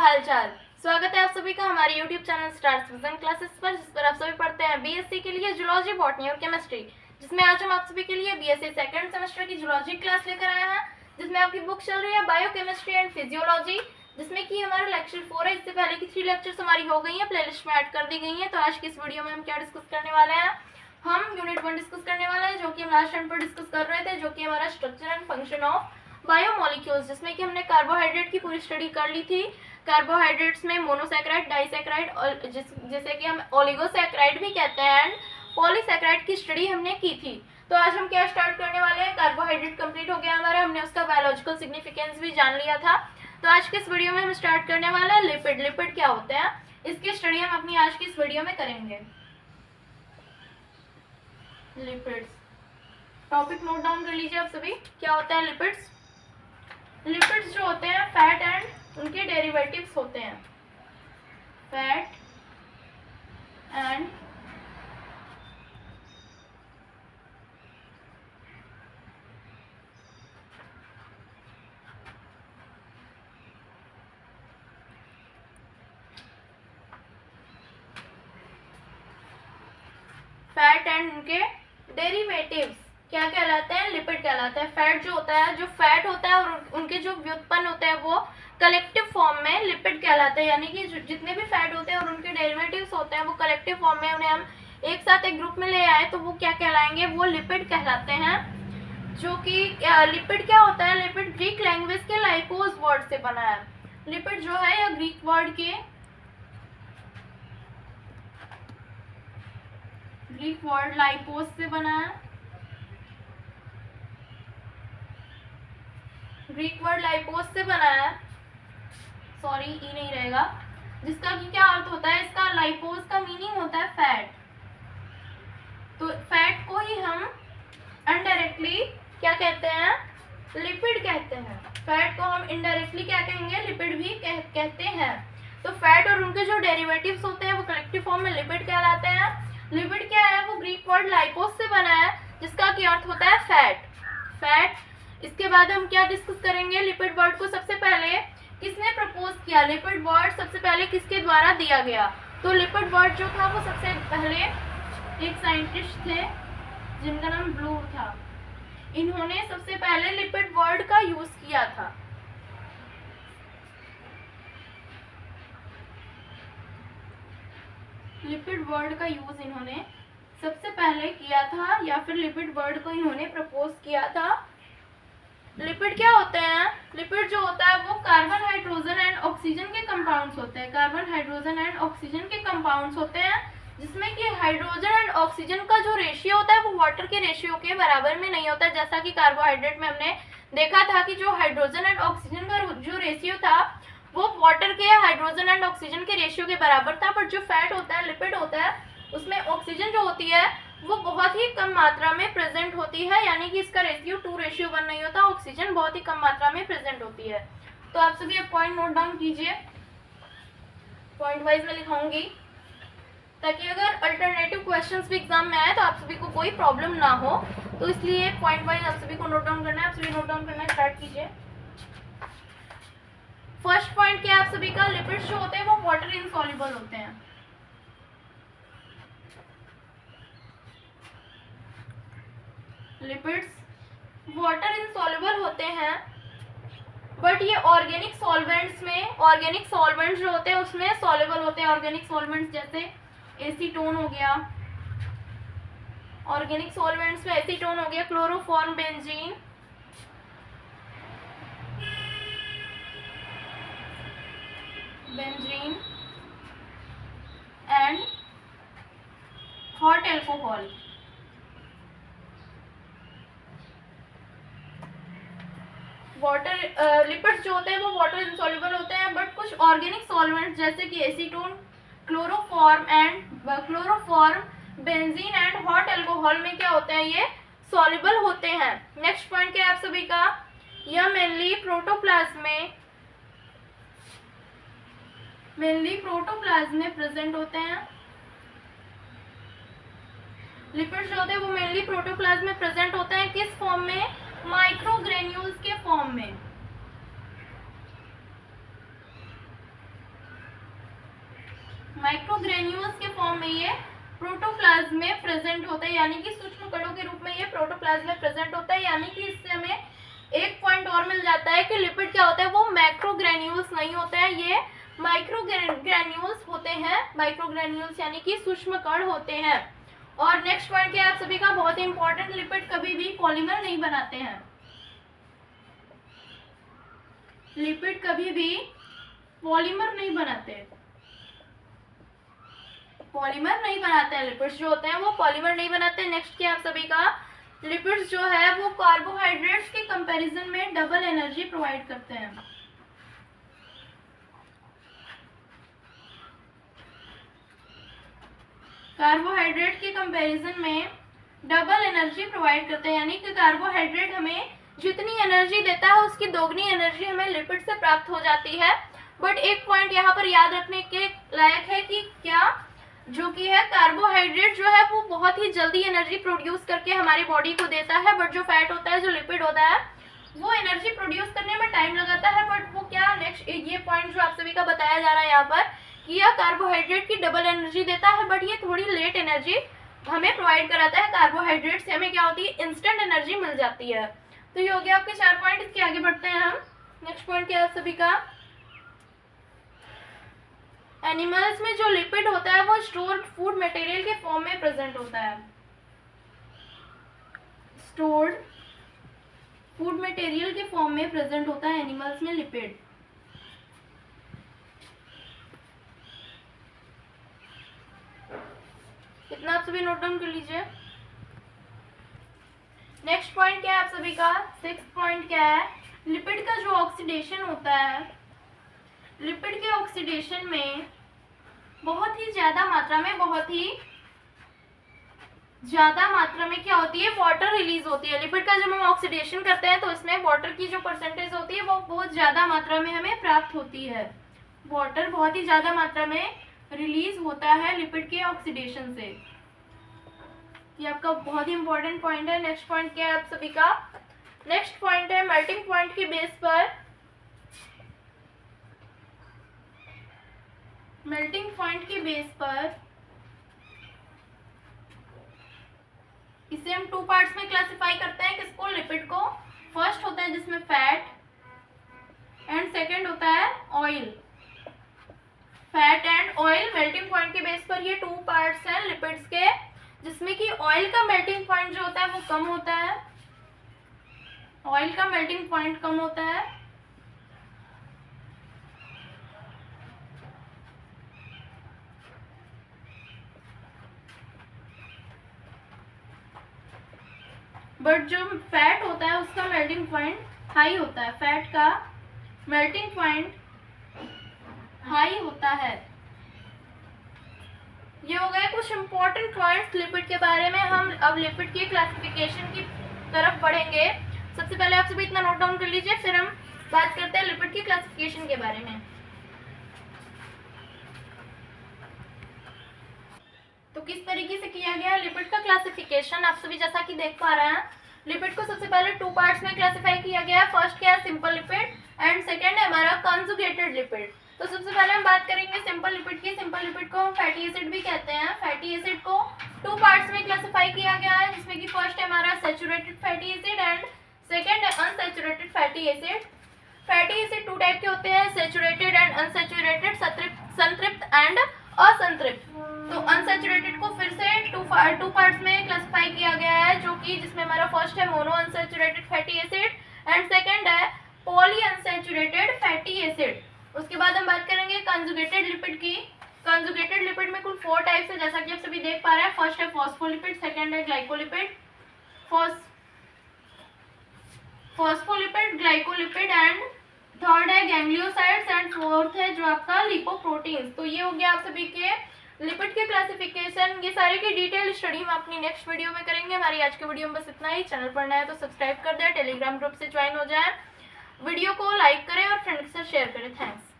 हालचाल। स्वागत है आप सभी का हमारे YouTube channel stars vision classes पर, जिस पर आप सभी पढ़ते हैं बीएससी के लिए जूलॉजी, बॉटनी और केमिस्ट्री, जिसमें आज हम आप सभी के लिए बीएससी सेकंड सेमेस्टर की जूलॉजी क्लास लेकर आए हैं, जिसमें आपकी बुक चल रही है बायोकेमिस्ट्री एंड फिजियोलॉजी, जिसमें कि हमारा लेक्चर 4 है। इससे पहले की 3 लेक्चर्स हमारी हो गई हैं, प्लेलिस्ट में ऐड कर दी गई हैं। तो आज की इस वीडियो में हम क्या डिस्कस करने वाले हैं, हम यूनिट 1 डिस्कस करने वाले हैं, जो कि हम लास्ट टाइम पर डिस्कस कर रहे थे, जो कि हमारा structure and function of biomolecules, जिसमें कि हमने कार्बोहाइड्रेट की पूरी स्टडी कर ली थी। कार्बोहाइड्रेट्स में मोनोसैकेराइड, डाइसैकेराइड और जिसे कि हम ओलिगोसैकेराइड भी कहते हैं, एंड पॉलीसैकेराइड की स्टडी हमने की थी। तो आज हम क्या स्टार्ट करने वाले हैं, कार्बोहाइड्रेट कंप्लीट हो गया हमारा, हमने उसका बायोलॉजिकल सिग्निफिकेंस भी जान लिया था। तो आज के इस वीडियो में हम स्टार्ट करने वाले हैं लिपिड। लिपिड क्या होते हैं, इसकी स्टडी हम अपनी आज की इस वीडियो में करेंगे। लिपिड्स टॉपिक नोट डाउन कर लीजिए आप सभी। क्या होता है लिपिड्स? लिपिड्स जो होते हैं फैट एंड उनके डेरिवेटिव्स होते हैं। फैट एंड उनके डेरिवेटिव्स क्या कहलाते हैं? लिपिड कहलाते हैं। फैट जो होता है, जो फैट होता है और उनके जो व्युत्पन्न होते हैं वो कलेक्टिव फॉर्म में लिपिड कहलाते हैं। यानी कि जितने भी फैट होते हैं और उनके डेरिवेटिव्स होते हैं वो कलेक्टिव फॉर्म में, उन्हें हम एक साथ एक ग्रुप में ले आए तो वो क्या कहलाएंगे? वो लिपिड कहलाते हैं। जो कि लिपिड क्या होता है? लिपिड ग्रीक लैंग्वेज के लाइपोज वर्ड से बना है। लिपिड जो है यह ग्रीक वर्ड लाइपोज से बना है। ग्रीक वर्ड लाइपोज से बना है, सॉरी ई नहीं रहेगा, जिसका कि क्या अर्थ होता है? इसका लाइपोज का मीनिंग होता है फैट। तो फैट को ही हम इनडायरेक्टली क्या कहते हैं? लिपिड कहते हैं। फैट को हम इनडायरेक्टली क्या कहेंगे? लिपिड भी कहते हैं। तो फैट और उनके जो डेरिवेटिव्स होते हैं वो कलेक्टिव फॉर्म में लिपिड कहलाते हैं। लिपिड क्या है? वो ग्रीक वर्ड लाइपोज से बना है, जिसका की अर्थ होता है फैट। इसके बाद हम क्या डिस्कस करेंगे? लिपिड वर्ड को सबसे पहले किसने प्रपोज किया? लिपिड वर्ड सबसे पहले किसके द्वारा दिया गया? तो लिपिड वर्ड जो था वो सबसे पहले एक साइंटिस्ट थे जिनका नाम ब्लूर था। इन्होंने सबसे पहले लिपिड वर्ड का यूज किया था। लिपिड वर्ड का यूज इन्होंने सबसे पहले किया था, या फिर लिपिड वर्ड को इन्होंने प्रपोज किया था। लिपिड क्या होते हैं? लिपिड जो होता है वो कार्बन, हाइड्रोजन एंड ऑक्सीजन के कंपाउंड्स होते हैं। कार्बन, हाइड्रोजन एंड ऑक्सीजन के कंपाउंड्स होते हैं, जिसमें कि हाइड्रोजन एंड ऑक्सीजन का जो रेशियो होता है वो वाटर के रेशियो के बराबर में नहीं होता। जैसा कि कार्बोहाइड्रेट में हमने देखा था कि जो हाइड्रोजन एंड ऑक्सीजन का जो रेशियो था वो वाटर के हाइड्रोजन एंड ऑक्सीजन के रेशियो के बराबर था। बट जो फैट होता है, लिपिड होता है, उसमें ऑक्सीजन जो होती है वो बहुत ही कम मात्रा में प्रेजेंट होती है। यानी कि इसका रेशियो 2:1 नहीं होता, ऑक्सीजन बहुत ही कम मात्रा में प्रेजेंट होती है। तो आप सभी अब पॉइंट नोट डाउन कीजिए, पॉइंट वाइज में लिखाऊंगी, ताकि अगर अल्टरनेटिव क्वेश्चंस भी एग्जाम में आए तो आप सभी को कोई प्रॉब्लम ना हो। तो इसलिए पॉइंट वाइज आप सभी को नोट डाउन करना है। आप सभी नोट डाउन करना स्टार्ट कीजिए। फर्स्ट पॉइंट क्या है आप सभी का? लिपिड्स जो होते हैं वो वाटर इनसॉल्युबल होते हैं। लिपिड्स वाटर इनसॉल्युबल होते हैं, बट ये ऑर्गेनिक सॉल्वेंट्स में, ऑर्गेनिक सॉल्वेंट्स जो होते हैं उसमें सॉल्युबल होते हैं। ऑर्गेनिक सॉल्वेंट्स जैसे एसीटोन हो गया, ऑर्गेनिक सॉल्वेंट्स में एसीटोन हो गया, chloroform, benzene, and hot alcohol. Water lipids जो होते हैं वो वाटर इनसॉल्युबल होते हैं, बट कुछ ऑर्गेनिक सॉल्वेंट्स जैसे कि acetone, chloroform, benzene and hot alcohol में क्या होते हैं? ये सॉल्युबल होते हैं। नेक्स्ट पॉइंट क्या है आप सभी का? यह मेनली प्रोटोप्लाज्म में प्रेजेंट होते हैं। लिपिड्स जो होते हैं वो मेनली प्रोटोप्लाज्म में प्रेजेंट होते हैं। किस फॉर्म में? माइक्रोग्रेन्यूल्स के फॉर्म में। माइक्रोग्रेन्यूल्स के फॉर्म में ये प्रोटोप्लाज्म में प्रेजेंट होता है, यानी कि सूक्ष्म कणों के रूप में ये प्रोटोप्लाज्म में प्रेजेंट होता है। यानी कि इससे हमें एक पॉइंट और मिल जाता है कि लिपिड क्या होता है, वो मैक्रोग्रेन्यूल्स नहीं होता है, ये माइक्रोग्रेन्यूल्स होते हैं। माइक्रोग्रेन्यूल्स यानी कि सूक्ष्म कण होते हैं। और नेक्स्ट पॉइंट क्या है आप सभी का, बहुत ही इंपॉर्टेंट, लिपिड कभी भी पॉलीमर नहीं बनाते हैं। लिपिड कभी भी पॉलीमर नहीं बनाते, पॉलीमर नहीं बनाते हैं। लिपिड्स जो होते हैं वो पॉलीमर नहीं बनाते हैं। नेक्स्ट क्या आप सभी का, लिपिड्स जो है वो कार्बोहाइड्रेट्स के कंपैरिजन में डबल एनर्जी प्रोवाइड करते हैं। कार्बोहाइड्रेट के कंपैरिजन में डबल एनर्जी प्रोवाइड करते हैं, यानी कि कार्बोहाइड्रेट हमें जितनी एनर्जी देता है उसकी दोगुनी एनर्जी हमें लिपिड से प्राप्त हो जाती है। बट एक पॉइंट यहाँ पर याद रखने के लायक है कि क्या जो कि है कार्बोहाइड्रेट जो है वो बहुत ही जल्दी एनर्जी प्रोड्यूस करके हमारी बॉडी को देता है, बट जो फैट होता है, जो लिपिड होता है, वो एनर्जी प्रोड्यूस करने में टाइम लगाता है। बट वो क्या, नेक्स्ट ये पॉइंट जो आप सभी का बताया जा रहा है यहाँ पर कि यह कार्बोहाइड्रेट की डबल एनर्जी देता है, बट ये थोड़ी लेट एनर्जी हमें प्रोवाइड कराता है। कार्बोहाइड्रेट से हमें क्या होती है, इंस्टेंट एनर्जी मिल जाती है। तो ये हो गया आपके 4 पॉइंट। इसके आगे बढ़ते हैं हम। नेक्स्ट पॉइंट क्या है आप सभी का, एनिमल्स में जो लिपिड होता है वो स्टोर्ड फूड मटेरियल के फॉर्म में प्रेजेंट होता है। स्टोर्ड फूड मटेरियल के फॉर्म में प्रेजेंट होता है एनिमल्स में लिपिड। इतना आप सभी नोट डाउन कर लीजिए। नेक्स्ट पॉइंट क्या है आप सभी का, 6 पॉइंट क्या है, लिपिड का जो ऑक्सीडेशन होता है, लिपिड के ऑक्सीडेशन में बहुत ही ज्यादा मात्रा में क्या होती है, वाटर रिलीज होती है। लिपिड का जब हम ऑक्सीडेशन करते हैं तो इसमें वाटर की जो परसेंटेज होती है वो बहुत ज्यादा मात्रा में हमें प्राप्त होती है। वाटर बहुत ही ज्यादा मात्रा में रिलीज होता है लिपिड के ऑक्सीडेशन से। ये आपका बहुत ही इंपॉर्टेंट पॉइंट है। नेक्स्ट पॉइंट क्या है आप सभी का, नेक्स्ट पॉइंट है मेल्टिंग पॉइंट के बेस पर, मेल्टिंग पॉइंट के बेस पर इसे हम 2 पार्ट्स में क्लासिफाई करते हैं। किसको, लिपिड को। फर्स्ट होता है जिसमें फैट एंड सेकंड होता है oil. Fat and oil melting point के बेस पर ये 2 पार्ट्स हैं लिपिड्स के, जिसमें कि ऑयल का मेल्टिंग पॉइंट जो होता है वो कम होता है। ऑयल का मेल्टिंग पॉइंट कम होता है। बट जो फैट होता है उसका मेल्टिंग पॉइंट हाई होता है। फैट का मेल्टिंग पॉइंट हाई होता है। ये हो गए कुछ इंपॉर्टेंट पॉइंट्स लिपिड के बारे में। हम अब लिपिड की क्लासिफिकेशन की तरफ बढ़ेंगे। सबसे पहले आप सभी इतना नोट डाउन कर लीजिए, फिर हम बात करते हैं लिपिड की क्लासिफिकेशन के बारे में। तो किस तरीके से किया गया है लिपिड का क्लासिफिकेशन, आप सभी जैसा कि देख पा रहे हैं। लिपिड को सबसे पहले 2 पार्ट्स में क्लासिफाई किया गया है। फर्स्ट क्या है, सिंपल लिपिड, एंड सेकंड है हमारा कंजुगेटेड लिपिड। तो सबसे पहले हम बात करेंगे सिंपल लिपिड की। सिंपल लिपिड को हम फैटी एसिड भी कहते हैं। फैटी एसिड को 2 पार्ट्स में क्लासिफाई किया गया है, जिसमें कि फर्स्ट है हमारा saturated fatty acid and second है unsaturated fatty acid. Fatty acid 2 type के होते हैं, सैचुरेटेड एंड अनसैचुरेटेड, संतृप्त एंड असंतृप्त। तो अनसैचुरेटेड को फिर से 2 पार्ट्स में क्लासिफाई किया गया है, जो कि जिसमें हमारा फर्स्ट है mono unsaturated fatty acid and second है पॉली अनसैचुरेटेड फैटी एसिड। उसके बाद हम बात करेंगे कंजुगेटेड लिपिड की। कंजुगेटेड लिपिड में कुल 4 टाइप्स है, जैसा कि आप सभी देख पा रहे हैं। फर्स्ट है फॉस्फोलिपिड, सेकंड है glycolipid, phospholipid, glycolipid and third है गैंग्लियोसाइड्स एंड फोर्थ है जो आपका लिपोप्रोटीन्स। तो ये हो गया आप सभी के लिपिड के क्लासिफिकेशन। ये सारे की डिटेल स्टडी हम अपनी नेक्स्ट वीडियो में करेंगे। हमारी आज के वीडियो में बस इतना ही। चैनल पर नया है तो सब्सक्राइब कर दें, टेलीग्राम ग्रुप से ज्वाइन हो जाए, वीडियो को लाइक करें और फ्रेंड्स के साथ शेयर करें। थैंक्स।